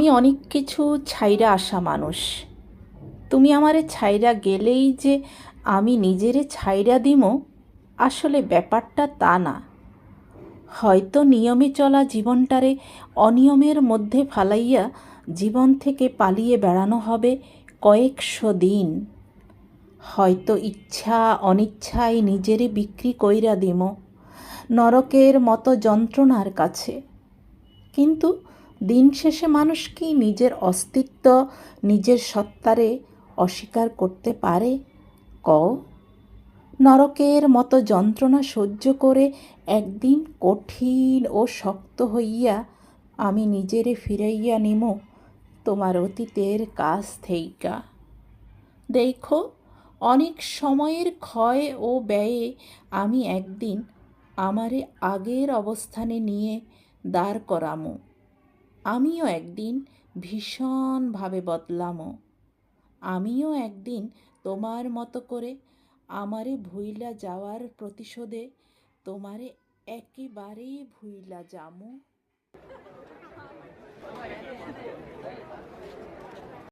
আমি অনেক কিছু ছাইরা আসা মানুষ। তুমি আমারে ছাইরা গেলেই যে আমি নিজেরে ছাইরা দিমো, আসলে ব্যাপারটা তা না। হয়তো নিয়মে চলা জীবনটারে অনিয়মের মধ্যে ফালাইয়া জীবন থেকে পালিয়ে বেড়ানো হবে কয়েকশো দিন। হয়তো ইচ্ছা অনিচ্ছায় নিজেরে বিক্রি কইরা দিমো নরকের মতো যন্ত্রণার কাছে। কিন্তু দিন শেষে মানুষ কি নিজের অস্তিত্ব, নিজের সত্তারে অস্বীকার করতে পারে? কও। নরকের মতো যন্ত্রণা সহ্য করে একদিন কঠিন ও শক্ত হইয়া আমি নিজেরে ফিরাইয়া নিমো তোমার অতীতের কাছ থেইকা। দেখো, অনেক সময়ের ক্ষয় ও ব্যয়ে আমি একদিন আমারে আগের অবস্থানে নিয়ে দাঁড় করামো। আমিও একদিন ভীষণভাবে বদলামো। আমিও একদিন তোমার মতো করে আমারে ভুইলা যাওয়ার প্রতিশোধে তোমারে একেবারেই ভুইলা যামো।